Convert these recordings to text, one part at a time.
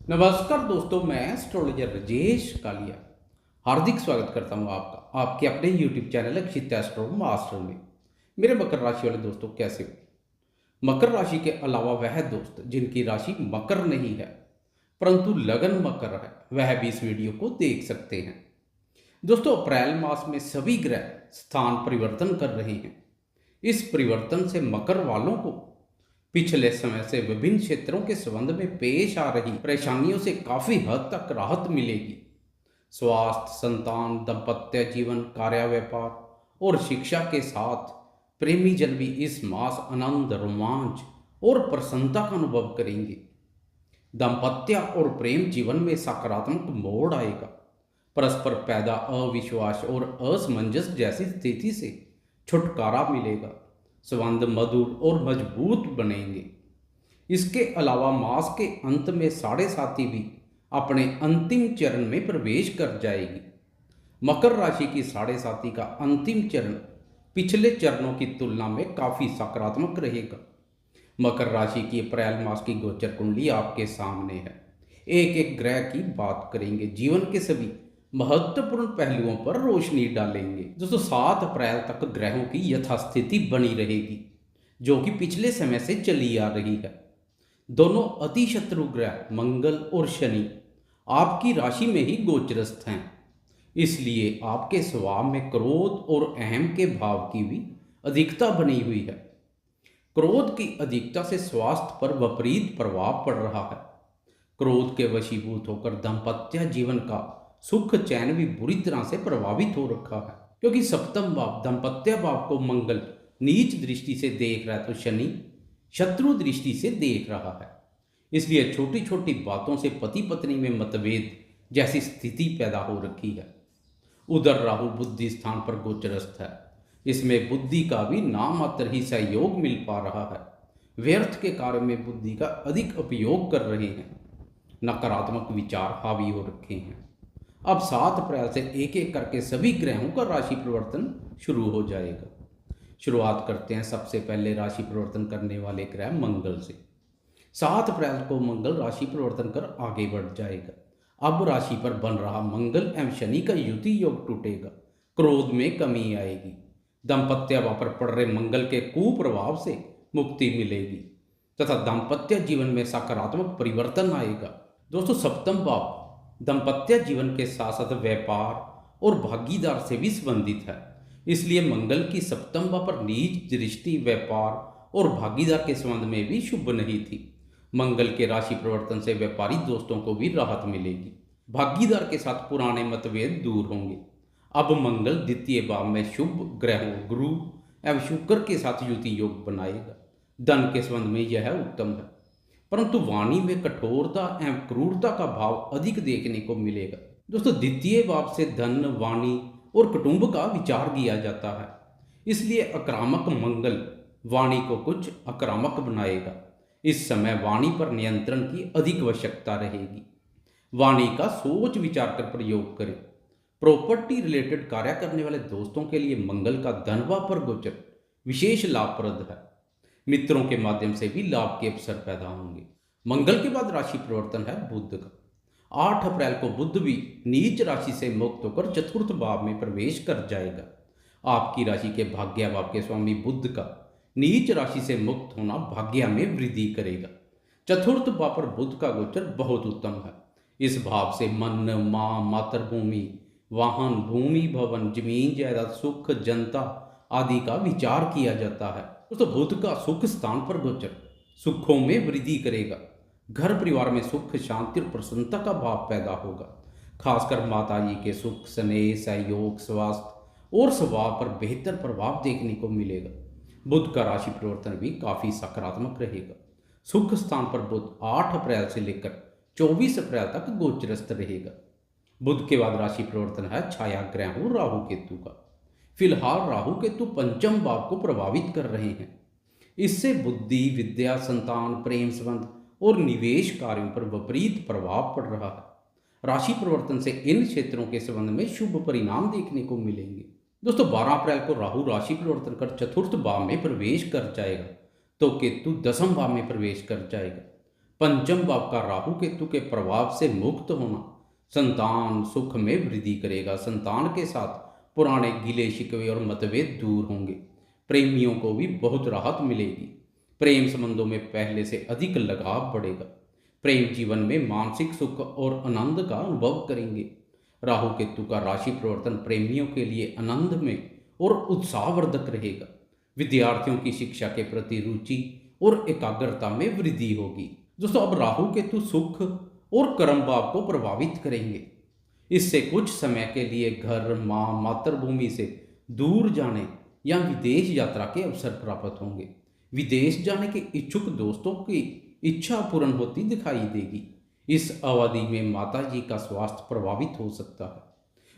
नमस्कार दोस्तों, मैं एस्ट्रोलॉजर राजेश कालिया हार्दिक स्वागत करता हूं आपका आपके अपने YouTube चैनल अक्षित एस्ट्रो मास्टर में। मेरे मकर राशि वाले दोस्तों, कैसे हो? मकर राशि के अलावा वह दोस्त जिनकी राशि मकर नहीं है परंतु लगन मकर है, वह भी इस वीडियो को देख सकते हैं। दोस्तों, अप्रैल मास में सभी ग्रह स्थान परिवर्तन कर रहे हैं। इस परिवर्तन से मकर वालों को पिछले समय से विभिन्न क्षेत्रों के संबंध में पेश आ रही परेशानियों से काफी हद तक राहत मिलेगी। स्वास्थ्य, संतान, दाम्पत्य जीवन, कार्य, व्यापार और शिक्षा के साथ प्रेमी जन भी इस मास आनंद, रोमांच और प्रसन्नता का अनुभव करेंगे। दाम्पत्य और प्रेम जीवन में सकारात्मक मोड़ आएगा। परस्पर पैदा अविश्वास और असमंजस जैसी स्थिति से छुटकारा मिलेगा। संबंध मधुर और मजबूत बनेंगे। इसके अलावा मास के अंत में साढ़े साथी भी अपने अंतिम चरण में प्रवेश कर जाएगी। मकर राशि की साढ़े साथी का अंतिम चरण पिछले चरणों की तुलना में काफी सकारात्मक रहेगा। मकर राशि की अप्रैल मास की गोचर कुंडली आपके सामने है। एक एक ग्रह की बात करेंगे, जीवन के सभी महत्वपूर्ण पहलुओं पर रोशनी डालेंगे। दोस्तों, 7 अप्रैल तक ग्रहों की यथास्थिति बनी रहेगी, जो कि पिछले समय से चली आ रही है। दोनों अति शत्रु ग्रह मंगल और शनि आपकी राशि में ही गोचरस्थ हैं। इसलिए आपके स्वभाव में क्रोध और अहम के भाव की भी अधिकता बनी हुई है। क्रोध की अधिकता से स्वास्थ्य पर विपरीत प्रभाव पड़ रहा है। क्रोध के वशीभूत होकर दाम्पत्य जीवन का सुख चैन भी बुरी तरह से प्रभावित हो रखा है, क्योंकि सप्तम भाव दाम्पत्य भाव को मंगल नीच दृष्टि से देख रहा है तो शनि शत्रु दृष्टि से देख रहा है। इसलिए छोटी छोटी बातों से पति पत्नी में मतभेद जैसी स्थिति पैदा हो रखी है। उधर राहु बुद्धि स्थान पर गोचरस्थ है। इसमें बुद्धि का भी नाम मात्र ही सहयोग मिल पा रहा है। व्यर्थ के कार्य में बुद्धि का अधिक उपयोग कर रहे हैं। नकारात्मक विचार हावी हो रखे हैं। अब 7 अप्रैल से एक एक करके सभी ग्रहों का राशि परिवर्तन शुरू हो जाएगा। शुरुआत करते हैं सबसे पहले राशि परिवर्तन करने वाले ग्रह मंगल से। 7 अप्रैल को मंगल राशि परिवर्तन कर आगे बढ़ जाएगा। अब राशि पर बन रहा मंगल एवं शनि का युति योग टूटेगा। क्रोध में कमी आएगी। दाम्पत्य भाव पर पड़ रहे मंगल के कुप्रभाव से मुक्ति मिलेगी तथा दाम्पत्य जीवन में सकारात्मक परिवर्तन आएगा। दोस्तों, सप्तम भाव दाम्पत्य जीवन के साथ साथ व्यापार और भागीदार से भी संबंधित है। इसलिए मंगल की सप्तम भाव पर नीच दृष्टि व्यापार और भागीदार के संबंध में भी शुभ नहीं थी। मंगल के राशि परिवर्तन से व्यापारी दोस्तों को भी राहत मिलेगी। भागीदार के साथ पुराने मतभेद दूर होंगे। अब मंगल द्वितीय भाव में शुभ ग्रहों गुरु एवं शुक्र के साथ युति योग बनाएगा। धन के संबंध में यह उत्तम है, परंतु वाणी में कठोरता एवं क्रूरता का भाव अधिक देखने को मिलेगा। दोस्तों, द्वितीय भाव से धन, वाणी और कुटुंब का विचार किया जाता है। इसलिए आक्रामक मंगल वाणी को कुछ आक्रामक बनाएगा। इस समय वाणी पर नियंत्रण की अधिक आवश्यकता रहेगी। वाणी का सोच विचार कर प्रयोग करें। प्रॉपर्टी रिलेटेड कार्य करने वाले दोस्तों के लिए मंगल का धनवा पर गोचर विशेष लाभप्रद है। मित्रों के माध्यम से भी लाभ के अवसर पैदा होंगे। मंगल के बाद राशि परिवर्तन है बुध का। 8 अप्रैल को बुध भी नीच राशि से मुक्त होकर चतुर्थ भाव में प्रवेश कर जाएगा। आपकी राशि के भाग्य भाव के स्वामी बुध का नीच राशि से मुक्त होना भाग्य में वृद्धि करेगा। चतुर्थ भाव पर बुध का गोचर बहुत उत्तम है। इस भाव से मन, मां, मातृभूमि, वाहन, भूमि, भवन, जमीन, जायदाद, सुख, जनता आदि का विचार किया जाता है। दोस्तों, बुध का सुख स्थान पर गोचर सुखों में वृद्धि करेगा। घर परिवार में सुख, शांति और प्रसन्नता का भाव पैदा होगा। खासकर माता जी के सुख, स्नेह, सहयोग, स्वास्थ्य और स्वभाव पर बेहतर प्रभाव देखने को मिलेगा। बुध का राशि परिवर्तन भी काफी सकारात्मक रहेगा। सुख स्थान पर बुध 8 अप्रैल से लेकर 24 अप्रैल तक गोचरस्थ रहेगा। बुध के बाद राशि परिवर्तन है छाया ग्रहों राहु केतु का। फिलहाल राहु केतु पंचम भाव को प्रभावित कर रहे हैं। इससे बुद्धि, विद्या, संतान, प्रेम संबंध और निवेश कार्यों पर विपरीत प्रभाव पड़ रहा है। राशि परिवर्तन से इन क्षेत्रों के संबंध में शुभ परिणाम देखने को मिलेंगे। दोस्तों, 12 अप्रैल को राहु राशि परिवर्तन कर चतुर्थ भाव में प्रवेश कर जाएगा तो केतु दसम भाव में प्रवेश कर जाएगा। पंचम भाव का राहु केतु के प्रभाव से मुक्त होना संतान सुख में वृद्धि करेगा। संतान के साथ पुराने गिले शिकवे और मतभेद दूर होंगे। प्रेमियों को भी बहुत राहत मिलेगी। प्रेम संबंधों में पहले से अधिक लगाव बढ़ेगा। प्रेम जीवन में मानसिक सुख और आनंद का अनुभव करेंगे। राहु केतु का राशि परिवर्तन प्रेमियों के लिए आनंद में और उत्साहवर्धक रहेगा। विद्यार्थियों की शिक्षा के प्रति रुचि और एकाग्रता में वृद्धि होगी। दोस्तों, अब राहु केतु सुख और कर्म भाव को प्रभावित करेंगे। इससे कुछ समय के लिए घर, माँ, मातृभूमि से दूर जाने या विदेश यात्रा के अवसर प्राप्त होंगे। विदेश जाने के इच्छुक दोस्तों की इच्छा पूर्ण होती दिखाई देगी। इस अवधि में माता जी का स्वास्थ्य प्रभावित हो सकता है।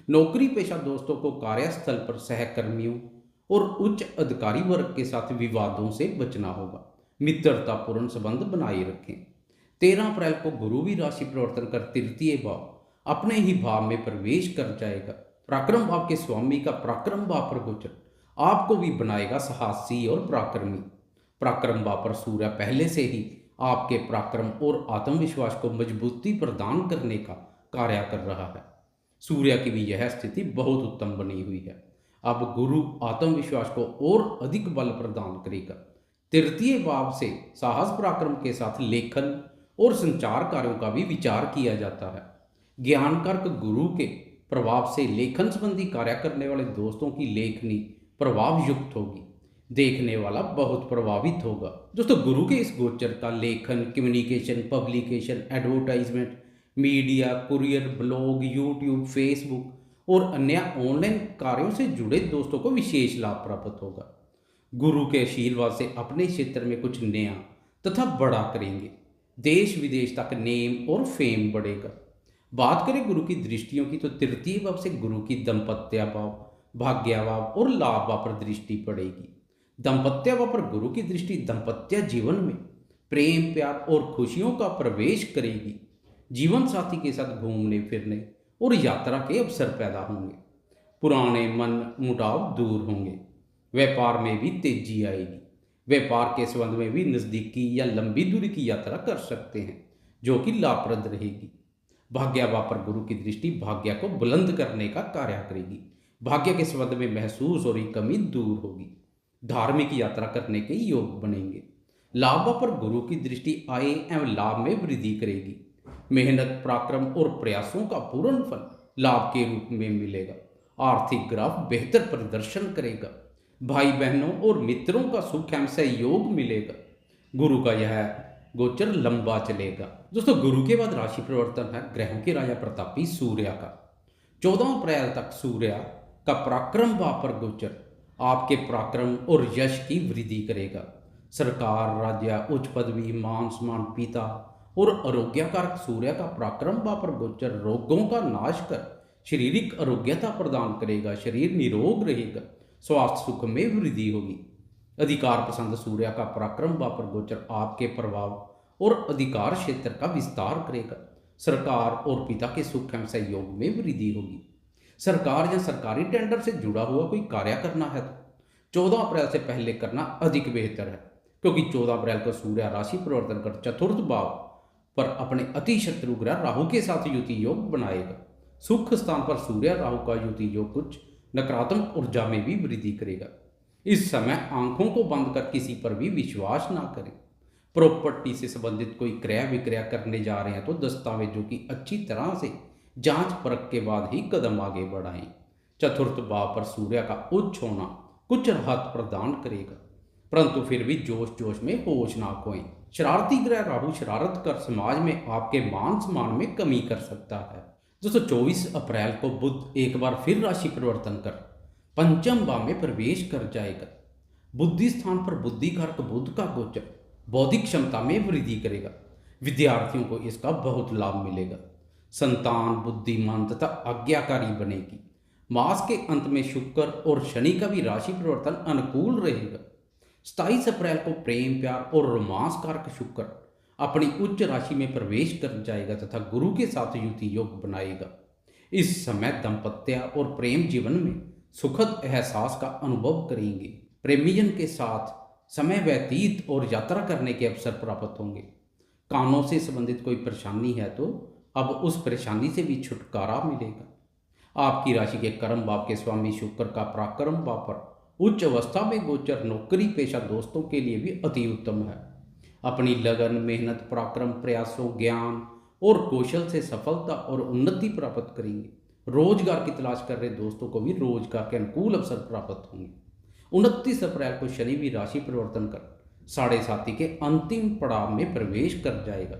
नौकरी पेशा दोस्तों को कार्यस्थल पर सहकर्मियों और उच्च अधिकारी वर्ग के साथ विवादों से बचना होगा। मित्रतापूर्ण संबंध बनाए रखें। 13 अप्रैल को गुरु भी राशि परिवर्तन कर तृतीय भाव अपने ही भाव में प्रवेश कर जाएगा। पराक्रम भाव के स्वामी का पराक्रम भाव पर गोचर आपको भी बनाएगा साहसी और पराक्रमी। पराक्रम भाव पर सूर्य पहले से ही आपके पराक्रम और आत्मविश्वास को मजबूती प्रदान करने का कार्य कर रहा है। सूर्य की भी यह स्थिति बहुत उत्तम बनी हुई है। अब गुरु आत्मविश्वास को और अधिक बल प्रदान करेगा। तृतीय भाव से साहस पराक्रम के साथ लेखन और संचार कार्यों का भी विचार किया जाता है। ज्ञानकारक गुरु के प्रभाव से लेखन संबंधी कार्य करने वाले दोस्तों की लेखनी प्रभाव युक्त होगी। देखने वाला बहुत प्रभावित होगा। दोस्तों, गुरु के इस गोचर का लेखन, communication, publication, advertisement, media, courier, blog, YouTube, Facebook और अन्य ऑनलाइन कार्यों से जुड़े दोस्तों को विशेष लाभ प्राप्त होगा। गुरु के आशीर्वाद से अपने क्षेत्र में कुछ नया तथा बड़ा करेंगे। देश विदेश तक नेम और फेम बढ़ेगा। बात करें गुरु की दृष्टियों की, तो तृतीय भाव से गुरु की दंपत्य भाव, भाग्य भाव और लाभ भाव पर दृष्टि पड़ेगी। दंपत्य भाव पर गुरु की दृष्टि दाम्पत्य जीवन में प्रेम, प्यार और खुशियों का प्रवेश करेगी। जीवन साथी के साथ घूमने फिरने और यात्रा के अवसर पैदा होंगे। पुराने मन मुटाव दूर होंगे। व्यापार में भी तेजी आएगी। व्यापार के संबंध में भी नज़दीकी या लंबी दूरी की यात्रा कर सकते हैं, जो कि लाभप्रद रहेगी। भाग्य भाव पर गुरु की दृष्टि भाग्य को बुलंद करने का कार्य करेगी। भाग्य के संबंध में महसूस हो रही कमी दूर होगी। धार्मिक यात्रा करने के योग बनेंगे। लाभ पर गुरु की दृष्टि आय एवं लाभ में वृद्धि करेगी। मेहनत, पराक्रम और प्रयासों का पूर्ण फल लाभ के रूप में मिलेगा। आर्थिक ग्राफ बेहतर प्रदर्शन करेगा। भाई बहनों और मित्रों का सुख एवं सहयोग मिलेगा। गुरु का यह गोचर लंबा चलेगा। दोस्तों, गुरु के बाद राशि परिवर्तन है ग्रहों के राजा प्रतापी सूर्य का। 14 अप्रैल तक सूर्य का पराक्रम भाव पर गोचर आपके पराक्रम और यश की वृद्धि करेगा। सरकार, राज्य, उच्च पदवी, मान सम्मान, पिता और आरोग्यकारक सूर्य का पराक्रम भाव पर गोचर रोगों का नाश कर शारीरिक आरोग्यता प्रदान करेगा। शरीर निरोग रहेगा। स्वास्थ्य सुख में वृद्धि होगी। अधिकार पसंद सूर्य का पराक्रम भाव पर गोचर आपके प्रभाव और अधिकार क्षेत्र का विस्तार करेगा। सरकार और पिता के सुख एवं सहयोग में वृद्धि होगी। सरकार या सरकारी टेंडर से जुड़ा हुआ कोई कार्य करना है तो 14 अप्रैल से पहले करना अधिक बेहतर है, क्योंकि 14 अप्रैल को सूर्य राशि परिवर्तन कर चतुर्थ भाव पर अपने अति शत्रु ग्रह राहु के साथ युति योग बनाएगा। सुख स्थान पर सूर्य राहु का युति योग कुछ नकारात्मक ऊर्जा में भी वृद्धि करेगा। इस समय आंखों को बंद कर किसी पर भी विश्वास ना करें। प्रॉपर्टी से संबंधित कोई क्रय विक्रय करने जा रहे हैं तो दस्तावेजों की अच्छी तरह से जांच परख के बाद ही कदम आगे बढ़ाएं। चतुर्थ भाव पर सूर्य का उच्च होना कुछ राहत प्रदान करेगा, परंतु फिर भी जोश जोश में होश ना खोएं। शरारती ग्रह राहु शरारत कर समाज में आपके मान सम्मान में कमी कर सकता है। दोस्तों, 24 अप्रैल को बुध एक बार फिर राशि परिवर्तन कर पंचम भाव में प्रवेश कर जाएगा। बुद्धि स्थान पर बुद्धिकारक बुध का गोचर बौद्धिक क्षमता में वृद्धि करेगा। विद्यार्थियों को इसका बहुत लाभ मिलेगा। संतान बुद्धिमान तथा आज्ञाकारी बनेगी। मास के अंत में शुक्र और शनि का भी राशि परिवर्तन अनुकूल रहेगा। 27 अप्रैल को प्रेम, प्यार और रोमांस कारक शुक्र अपनी उच्च राशि में प्रवेश कर जाएगा तथा गुरु के साथ युति योग बनाएगा। इस समय दाम्पत्य और प्रेम जीवन में सुखद एहसास का अनुभव करेंगे। प्रेमीजन के साथ समय व्यतीत और यात्रा करने के अवसर प्राप्त होंगे। कानों से संबंधित कोई परेशानी है तो अब उस परेशानी से भी छुटकारा मिलेगा। आपकी राशि के कर्म भाव के स्वामी शुक्र का पराक्रम भाव पर उच्च अवस्था में गोचर नौकरी पेशा दोस्तों के लिए भी अति उत्तम है। अपनी लगन, मेहनत, पराक्रम, प्रयासों, ज्ञान और कौशल से सफलता और उन्नति प्राप्त करेंगे। रोजगार की तलाश कर रहे दोस्तों को भी रोजगार के अनुकूल अवसर प्राप्त होंगे। 29 अप्रैल को शनि भी राशि परिवर्तन कर साढ़े साथी के अंतिम पड़ाव में प्रवेश कर जाएगा।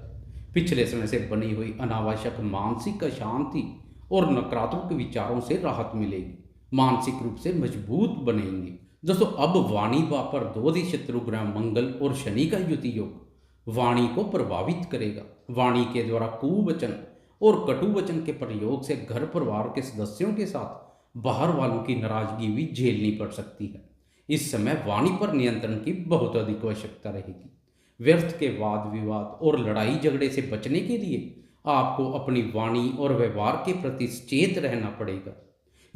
पिछले समय से बनी हुई अनावश्यक मानसिक अशांति और नकारात्मक विचारों से राहत मिलेगी। मानसिक रूप से मजबूत बनेंगे। दोस्तों, अब वाणी भाव पर दो शत्रु ग्रह मंगल और शनि का युति योग वाणी को प्रभावित करेगा। वाणी के द्वारा कुवचन और कटु वचन के प्रयोग से घर परिवार के सदस्यों के साथ बाहर वालों की नाराजगी भी झेलनी पड़ सकती है। इस समय वाणी पर नियंत्रण की बहुत अधिक आवश्यकता रहेगी। व्यर्थ के वाद विवाद और लड़ाई झगड़े से बचने के लिए आपको अपनी वाणी और व्यवहार के प्रति सचेत रहना पड़ेगा।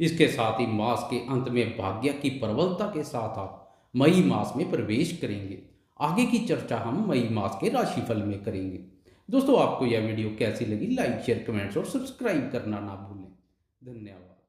इसके साथ ही मास के अंत में भाग्य की प्रबलता के साथ आप मई मास में प्रवेश करेंगे। आगे की चर्चा हम मई मास के राशिफल में करेंगे। दोस्तों, आपको यह वीडियो कैसी लगी? लाइक, शेयर, कमेंट्स और सब्सक्राइब करना ना भूलें। धन्यवाद।